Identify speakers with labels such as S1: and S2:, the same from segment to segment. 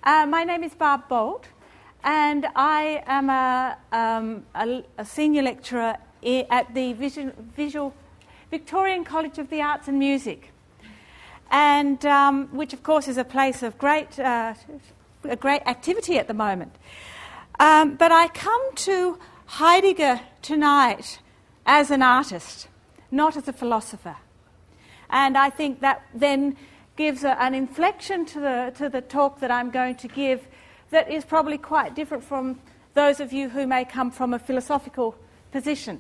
S1: My name is Barb Bolt, and I am a senior lecturer at the Victorian College of the Arts and Music, and which of course is a place of great activity at the moment. But I come to Heidegger tonight as an artist, not as a philosopher. And I think that then gives an inflection to the talk that I'm going to give that is probably quite different from those of you who may come from a philosophical position.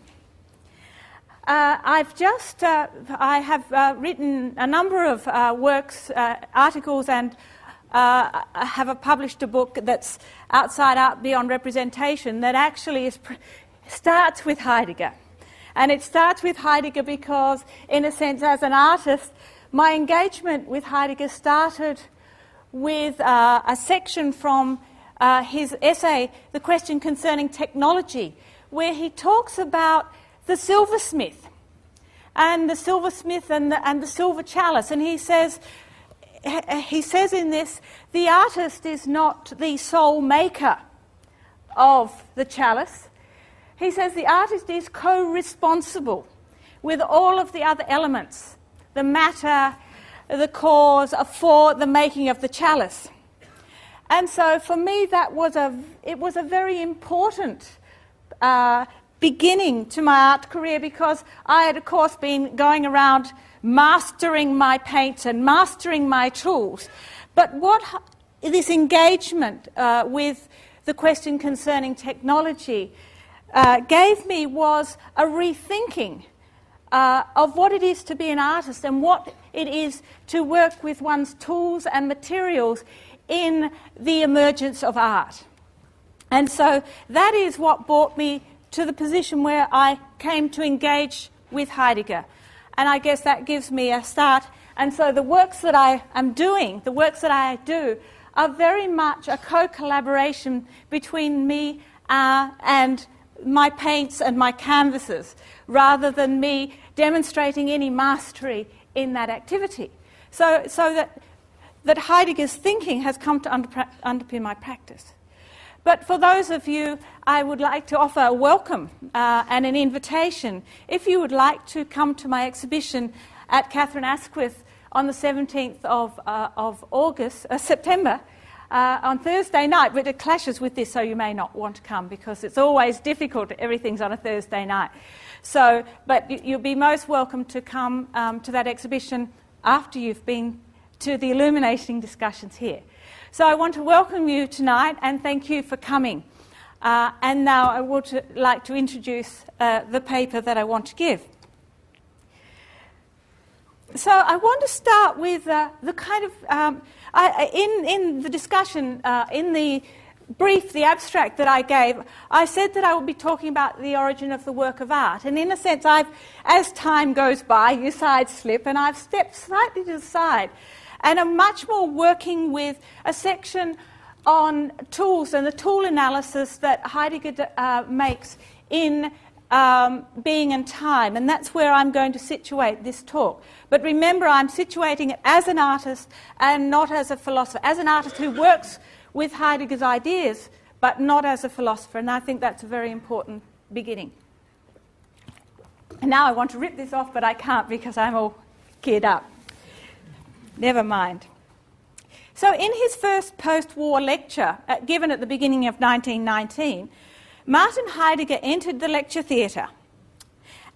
S1: I have written a number of works, articles, and I have published a book that's Outside Art Beyond Representation that actually starts with Heidegger. And it starts with Heidegger because, in a sense, as an artist, my engagement with Heidegger started with a section from his essay, The Question Concerning Technology, where he talks about the silversmith and the silver chalice. And he says in this, the artist is not the sole maker of the chalice. He says the artist is co-responsible with all of the other elements, the matter, the cause, for the making of the chalice. And so for me it was a very important beginning to my art career, because I had of course been going around mastering my paints and mastering my tools. But what this engagement with the question concerning technology gave me was a rethinking of what it is to be an artist and what it is to work with one's tools and materials in the emergence of art. And so that is what brought me to the position where I came to engage with Heidegger. And I guess that gives me a start. And so the works that I am doing, the works that I do, are very much a co-collaboration between me and my paints and my canvases, rather than me demonstrating any mastery in that activity. So that Heidegger's thinking has come to underpin my practice. But for those of you, I would like to offer a welcome and an invitation. If you would like to come to my exhibition at Catherine Asquith on the 17th of September, on Thursday night, but it clashes with this, so you may not want to come because it's always difficult. Everything's on a Thursday night. So, but you'll be most welcome to come to that exhibition after you've been to the illuminating discussions here. So I want to welcome you tonight and thank you for coming. And now I would like to introduce the paper that I want to give. So I want to start with the kind of, in the discussion, in the brief, the abstract that I gave, I said that I would be talking about the origin of the work of art. And in a sense, as time goes by, you sidestep, and I've stepped slightly to the side. And I'm much more working with a section on tools and the tool analysis that Heidegger makes in Being and Time, and that's where I'm going to situate this talk. But remember, I'm situating it as an artist and not as a philosopher, as an artist who works with Heidegger's ideas, but not as a philosopher, and I think that's a very important beginning. And now I want to rip this off, but I can't because I'm all geared up. Never mind. So in his first post-war lecture, given at the beginning of 1919, Martin Heidegger entered the lecture theatre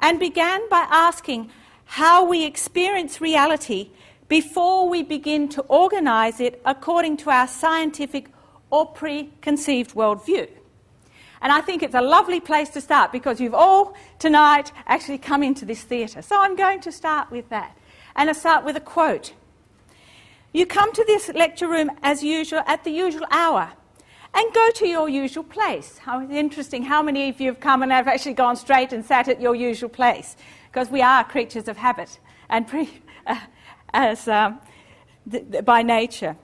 S1: and began by asking how we experience reality before we begin to organise it according to our scientific or preconceived worldview. And I think it's a lovely place to start because you've all tonight actually come into this theatre. So I'm going to start with that. And I'll start with a quote. You come to this lecture room as usual at the usual hour and go to your usual place. How interesting. How many of you have come and have actually gone straight and sat at your usual place? Because we are creatures of habit and by nature.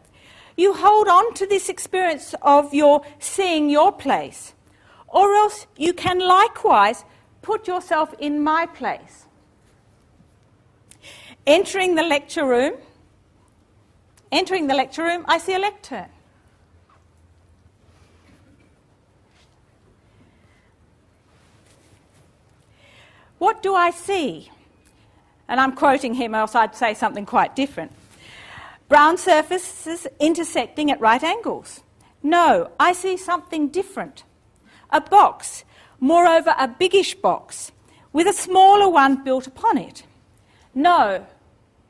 S1: You hold on to this experience of your seeing your place, or else you can likewise put yourself in my place. Entering the lecture room, I see a lectern. What do I see? And I'm quoting him, else I'd say something quite different. Brown surfaces intersecting at right angles. No, I see something different. A box, moreover a biggish box, with a smaller one built upon it. No,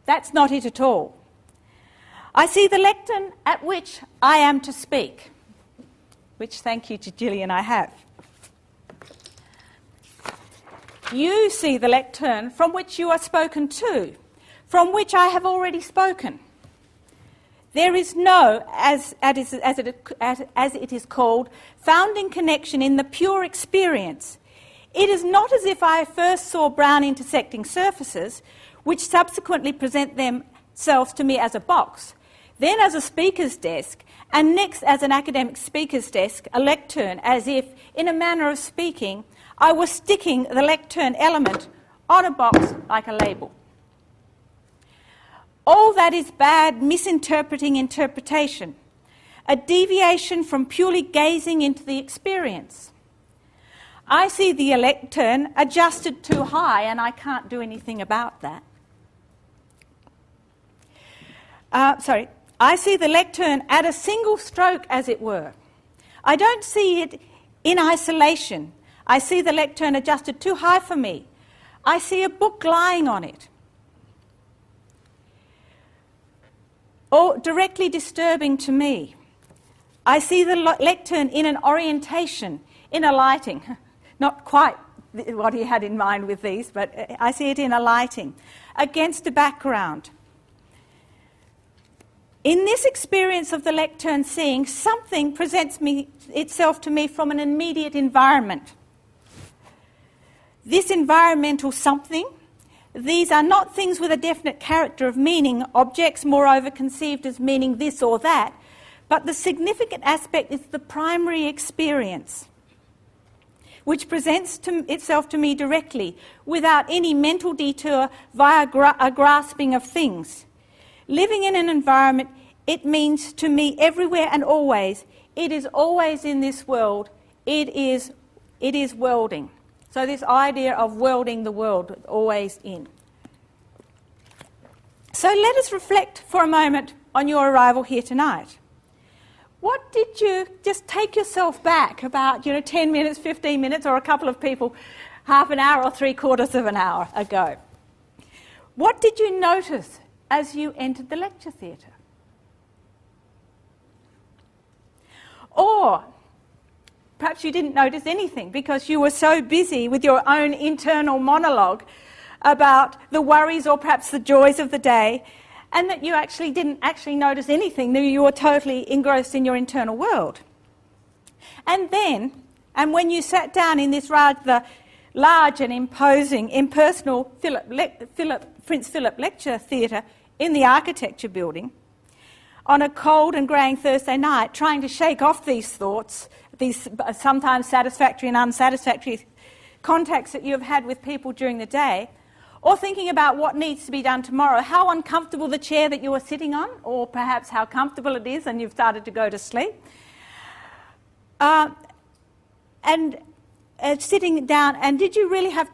S1: that's not it at all. I see the lectern at which I am to speak, which, thank you to Gillian, I have. You see the lectern from which you are spoken to, from which I have already spoken. There is no, as it is called, founding connection in the pure experience. It is not as if I first saw brown intersecting surfaces, which subsequently present themselves to me as a box, then as a speaker's desk, and next as an academic speaker's desk, a lectern, as if, in a manner of speaking, I was sticking the lectern element on a box like a label. All that is bad misinterpreting interpretation, a deviation from purely gazing into the experience. I see the lectern adjusted too high and I can't do anything about that. I see the lectern at a single stroke, as it were. I don't see it in isolation. I see the lectern adjusted too high for me. I see a book lying on it, or directly disturbing to me. I see the lectern in an orientation, in a lighting. Not quite what he had in mind with these, but I see it in a lighting, against a background. In this experience of the lectern seeing, something presents itself to me from an immediate environment. This environmental something, these are not things with a definite character of meaning, objects moreover conceived as meaning this or that, but the significant aspect is the primary experience, which presents itself to me directly, without any mental detour via a grasping of things. Living in an environment, it means to me everywhere and always. It is always in this world. It is worlding. So this idea of worlding the world, always in. So let us reflect for a moment on your arrival here tonight. What did you, just take yourself back about 10 minutes, 15 minutes, or a couple of people, half an hour or 3/4 of an hour ago? What did you notice as you entered the lecture theatre? Or perhaps you didn't notice anything because you were so busy with your own internal monologue about the worries or perhaps the joys of the day, and that you actually didn't notice anything, that you were totally engrossed in your internal world. And when you sat down in this rather large and imposing, impersonal Prince Philip Lecture Theatre in the Architecture Building, on a cold and greying Thursday night, trying to shake off these thoughts, these sometimes satisfactory and unsatisfactory contacts that you have had with people during the day, or thinking about what needs to be done tomorrow, how uncomfortable the chair that you are sitting on, or perhaps how comfortable it is and you've started to go to sleep, and sitting down, and did you really have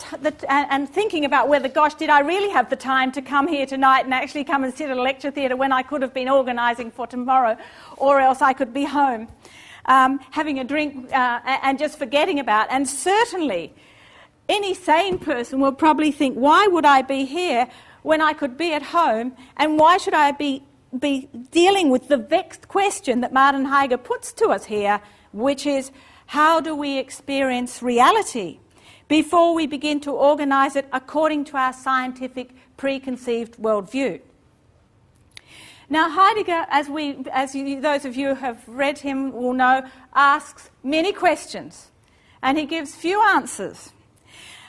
S1: and thinking about whether, gosh, did I really have the time to come here tonight and actually come and sit at a lecture theatre when I could have been organising for tomorrow, or else I could be home having a drink and just forgetting about. And certainly any sane person will probably think, why would I be here when I could be at home, and why should I be dealing with the vexed question that Martin Heidegger puts to us here, which is, how do we experience reality before we begin to organise it according to our scientific preconceived worldview? Now Heidegger, as those of you who have read him will know, asks many questions and he gives few answers.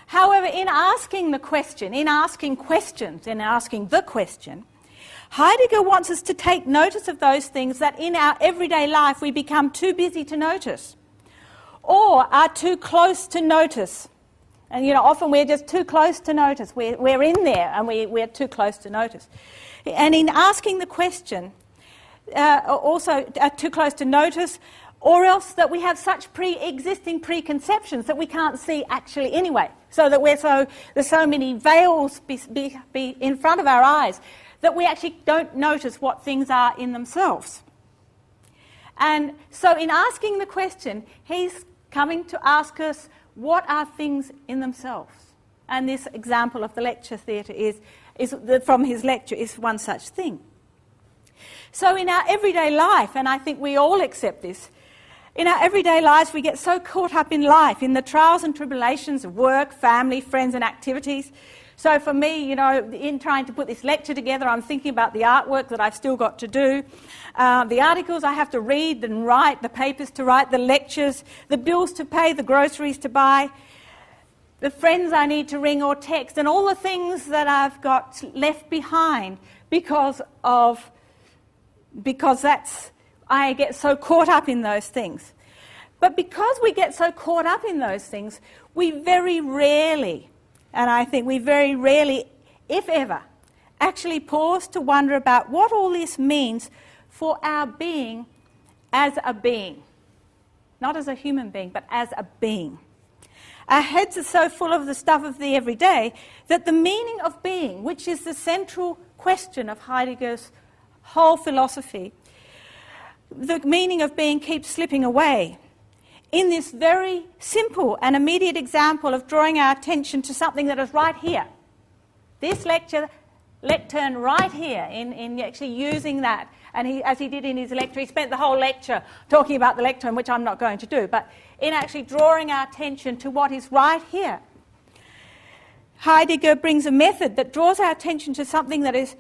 S1: However, in asking the question, Heidegger wants us to take notice of those things that in our everyday life we become too busy to notice, or are too close to notice. And often we're just too close to notice. We're in there and we're too close to notice. And in asking the question, also too close to notice, or else that we have such pre-existing preconceptions that we can't see actually anyway, so that there's so many veils be in front of our eyes that we actually don't notice what things are in themselves. And so in asking the question, he's coming to ask us, what are things in themselves? And this example of the lecture theatre from his lecture is one such thing. So in our everyday life, and I think we all accept this, in our everyday lives we get so caught up in life, in the trials and tribulations of work, family, friends and activities. So for me, in trying to put this lecture together, I'm thinking about the artwork that I've still got to do, the articles I have to read and write, the papers to write, the lectures, the bills to pay, the groceries to buy, the friends I need to ring or text, and all the things that I've got left behind because I get so caught up in those things. But because we get so caught up in those things, we very rarely, and I think we very rarely, if ever, actually pause to wonder about what all this means for our being as a being. Not as a human being, but as a being. Our heads are so full of the stuff of the everyday that the meaning of being, which is the central question of Heidegger's whole philosophy, the meaning of being keeps slipping away. In this very simple and immediate example of drawing our attention to something that is right here, this lectern right here, in actually using that, and as he did in his lecture, he spent the whole lecture talking about the lectern, which I'm not going to do, but in actually drawing our attention to what is right here. Heidegger brings a method that draws our attention to something that is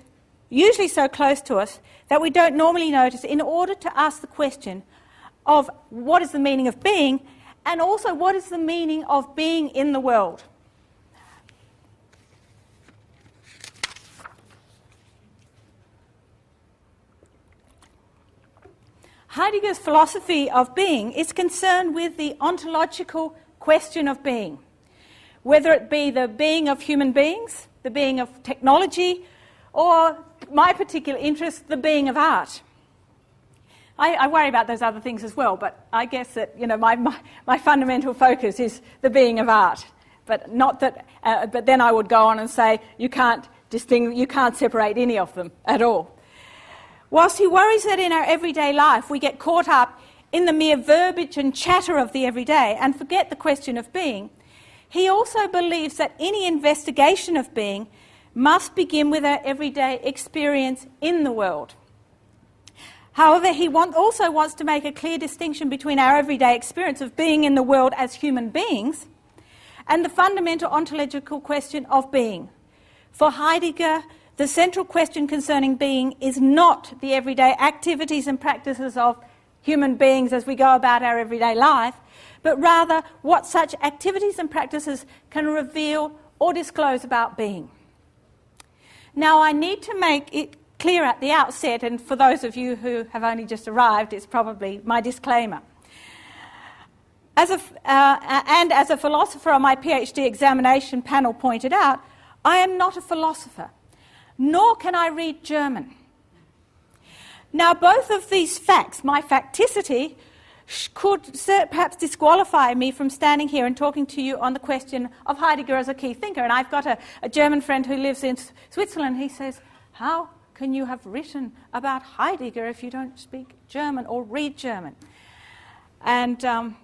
S1: usually so close to us that we don't normally notice, in order to ask the question of what is the meaning of being, and also what is the meaning of being in the world. Heidegger's philosophy of being is concerned with the ontological question of being, whether it be the being of human beings, the being of technology, or my particular interest, the being of art. I worry about those other things as well, but I guess that my fundamental focus is the being of art. But not that. But then I would go on and say you can't separate any of them at all. Whilst he worries that in our everyday life we get caught up in the mere verbiage and chatter of the everyday and forget the question of being, he also believes that any investigation of being must begin with our everyday experience in the world. However, he also wants to make a clear distinction between our everyday experience of being in the world as human beings and the fundamental ontological question of being. For Heidegger, the central question concerning being is not the everyday activities and practices of human beings as we go about our everyday life, but rather what such activities and practices can reveal or disclose about being. Now, I need to make it clear at the outset, and for those of you who have only just arrived, it's probably my disclaimer. As a philosopher on my PhD examination panel pointed out, I am not a philosopher, nor can I read German. Now, both of these facts, my facticity, could perhaps disqualify me from standing here and talking to you on the question of Heidegger as a key thinker. And I've got a German friend who lives in Switzerland. He says, how can you have written about Heidegger if you don't speak German or read German? And I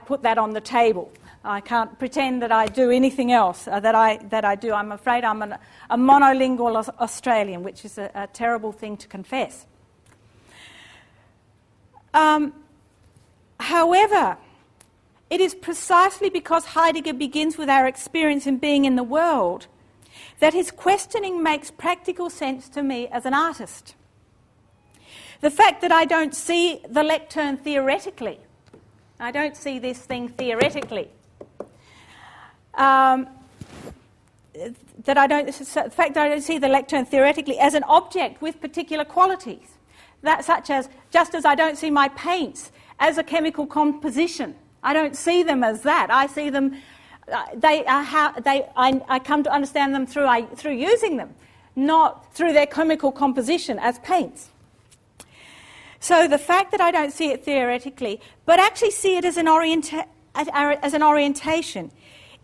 S1: put that on the table. I can't pretend that I do anything else that I do. I'm afraid I'm a monolingual Australian, which is a terrible thing to confess. However, it is precisely because Heidegger begins with our experience in being in the world that his questioning makes practical sense to me as an artist. The fact that I don't see the lectern theoretically, I don't see this thing theoretically, the fact that I don't see the lectern theoretically as an object with particular qualities, such as, just as I don't see my paints as a chemical composition, I don't see them as that. I see them, I come to understand them through using them, not through their chemical composition as paints. So the fact that I don't see it theoretically, but actually see it as an orientation,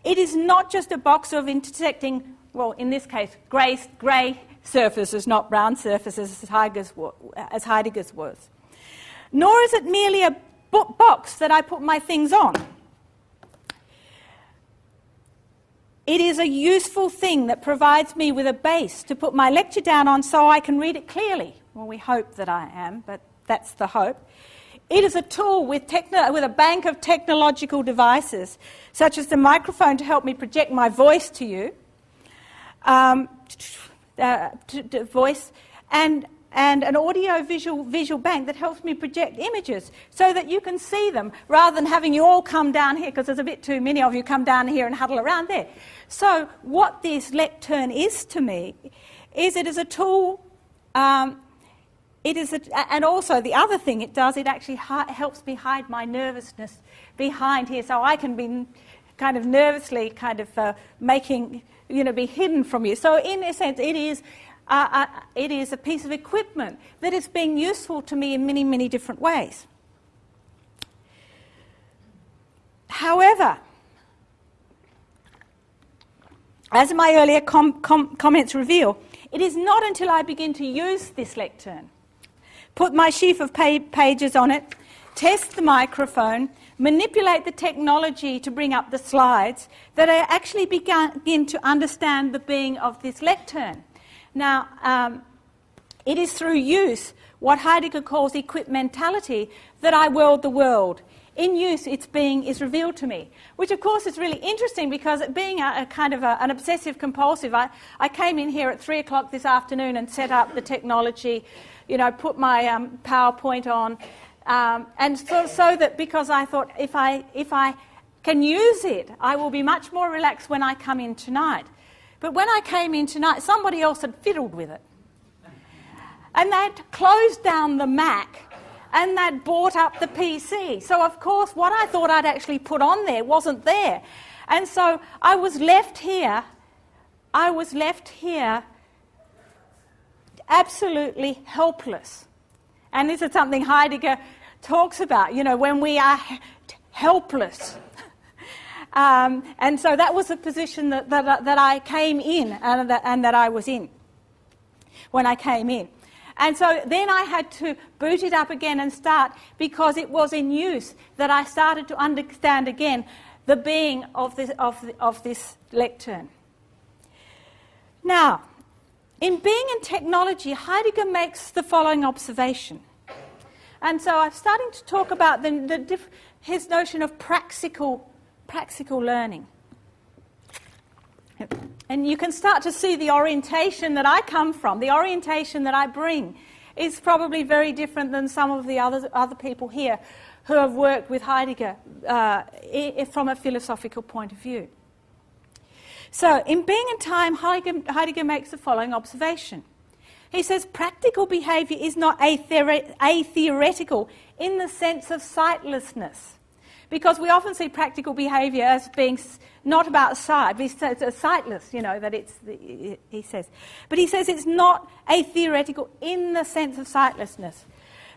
S1: it is not just a box of intersecting, well, in this case, grey surfaces, not brown surfaces, as Heidegger's was. Nor is it merely a box that I put my things on. It is a useful thing that provides me with a base to put my lecture down on so I can read it clearly. Well, we hope that I am, but that's the hope. It is a tool with a bank of technological devices, such as the microphone to help me project my voice to you, voice, and an audio-visual bank that helps me project images so that you can see them, rather than having you all come down here, because there's a bit too many of you come down here and huddle around there. So what this lectern is to me is it is a tool. And also the other thing it does, it actually helps me hide my nervousness behind here, so I can be kind of nervously be hidden from you. So in a sense, it is a piece of equipment that is being useful to me in many, many different ways. However, as my earlier comments reveal, it is not until I begin to use this lectern, put my sheaf of pages on it, test the microphone, manipulate the technology to bring up the slides, that I actually begin to understand the being of this lectern. Now, it is through use, what Heidegger calls equipmentality, that I world the world. In use, its being is revealed to me, which of course is really interesting, because being an obsessive compulsive, I came in here at 3 o'clock this afternoon and set up the technology, put my PowerPoint on, and so that, because I thought if I can use it, I will be much more relaxed when I come in tonight. But when I came in tonight, somebody else had fiddled with it. And they'd closed down the Mac, and they'd bought up the PC. So, of course, what I thought I'd actually put on there wasn't there. And so I was left here absolutely helpless. And this is something Heidegger talks about, when we are helpless. And so that was the position that I came in and that I was in when I came in. And so then I had to boot it up again and start, because it was in use that I started to understand again the being of this lectern. Now, in Being and Technology, Heidegger makes the following observation. And so I'm starting to talk about his notion of praxical learning. And you can start to see the orientation that I come from, the orientation that I bring, is probably very different than some of the other people here who have worked with Heidegger from a philosophical point of view. So, in Being and Time, Heidegger makes the following observation. He says, practical behaviour is not atheoretical in the sense of sightlessness. Because we often see practical behaviour as being not about sight, it's sightless, he says. But he says it's not atheoretical in the sense of sightlessness.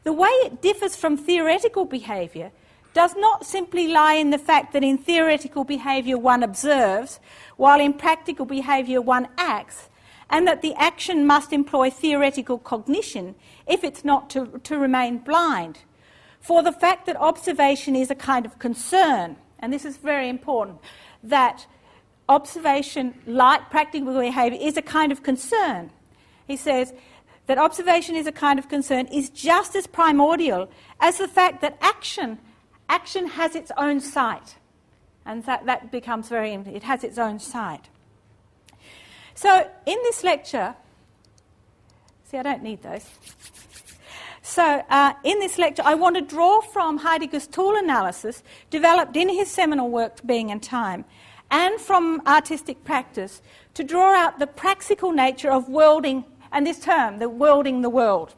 S1: The way it differs from theoretical behaviour does not simply lie in the fact that in theoretical behaviour one observes, while in practical behaviour one acts, and that the action must employ theoretical cognition if it's not to remain blind. For the fact that observation is a kind of concern, and this is very important, that observation, like practical behaviour, is a kind of concern. He says that observation is a kind of concern is just as primordial as the fact that action has its own sight. And that becomes it has its own sight. So in this lecture, see, I don't need those. So in this lecture, I want to draw from Heidegger's tool analysis, developed in his seminal work, Being and Time, and from artistic practice, to draw out the praxical nature of worlding, and this term, the worlding the world.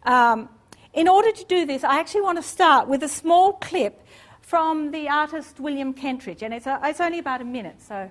S1: In order to do this, I actually want to start with a small clip from the artist William Kentridge, and it's only about a minute, so...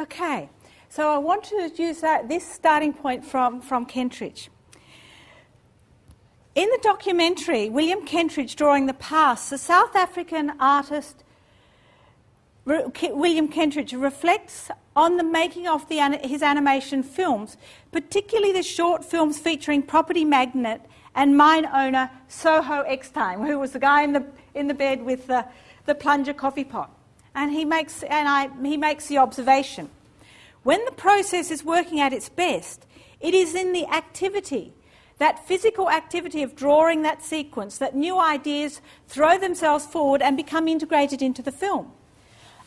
S1: Okay, so I want to use this starting point from Kentridge. In the documentary, William Kentridge Drawing the Past, the South African artist William Kentridge reflects on the making of his animation films, particularly the short films featuring property magnate and mine owner Soho Eckstein, who was the guy in the bed with the plunger coffee pot. And he makes the observation: when the process is working at its best, it is in the activity, that physical activity of drawing that sequence, that new ideas throw themselves forward and become integrated into the film.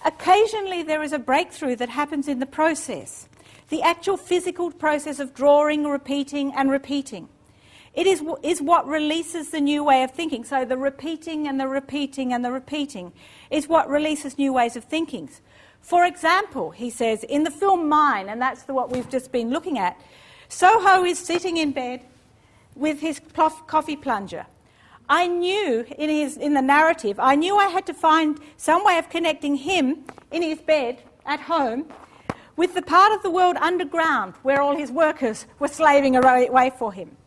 S1: Occasionally there is a breakthrough that happens in the process, the actual physical process of drawing, repeating and repeating. It is what releases the new way of thinking. So the repeating and the repeating and the repeating is what releases new ways of thinking. For example, he says, in the film Mine, and that's what we've just been looking at, Soho is sitting in bed with his coffee plunger. I knew, in the narrative, I knew I had to find some way of connecting him in his bed at home with the part of the world underground where all his workers were slaving away for him.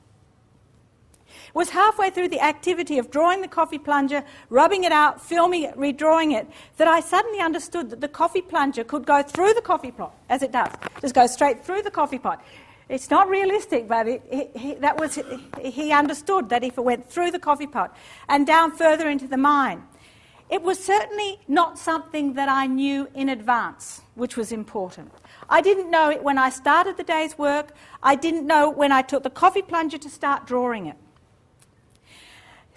S1: It was halfway through the activity of drawing the coffee plunger, rubbing it out, filming it, redrawing it, that I suddenly understood that the coffee plunger could go through the coffee pot, as it does, just go straight through the coffee pot. It's not realistic, but he understood that if it went through the coffee pot and down further into the mine. It was certainly not something that I knew in advance, which was important. I didn't know it when I started the day's work. I didn't know when I took the coffee plunger to start drawing it.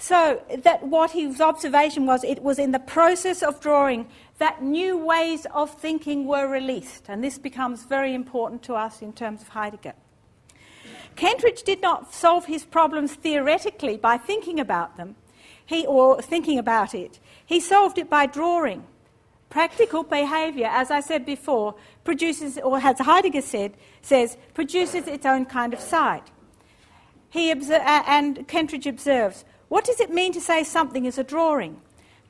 S1: So that what his observation was, it was in the process of drawing that new ways of thinking were released. And this becomes very important to us in terms of Heidegger. Kentridge did not solve his problems theoretically by thinking about them, thinking about it. He solved it by drawing. Practical behaviour, as I said before, produces, or as Heidegger says, produces its own kind of sight. And Kentridge observes, what does it mean to say something is a drawing?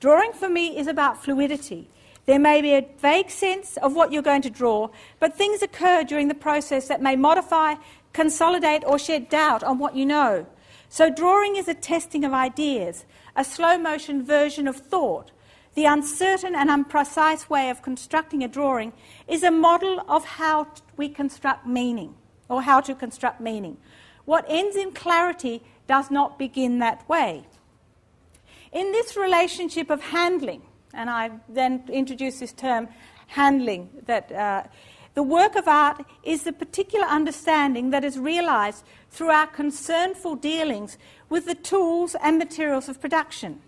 S1: Drawing for me is about fluidity. There may be a vague sense of what you're going to draw, but things occur during the process that may modify, consolidate or shed doubt on what you know. So drawing is a testing of ideas, a slow-motion version of thought. The uncertain and imprecise way of constructing a drawing is a model of how we construct meaning, or how to construct meaning. What ends in clarity does not begin that way. In this relationship of handling, and I then introduce this term handling, that the work of art is the particular understanding that is realised through our concernful dealings with the tools and materials of production.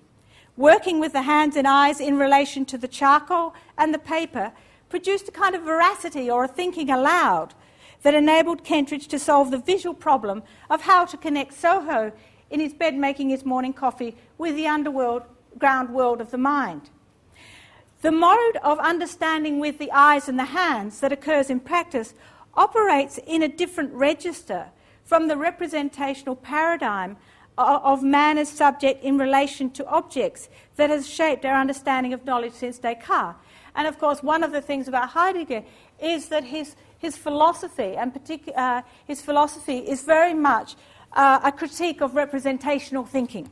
S1: Working with the hands and eyes in relation to the charcoal and the paper produced a kind of veracity or a thinking aloud that enabled Kentridge to solve the visual problem of how to connect Soho in his bed making his morning coffee with the underground world of the mind. The mode of understanding with the eyes and the hands that occurs in practice operates in a different register from the representational paradigm of man as subject in relation to objects that has shaped our understanding of knowledge since Descartes. And of course, one of the things about Heidegger is that his philosophy, and his philosophy is very much a critique of representational thinking.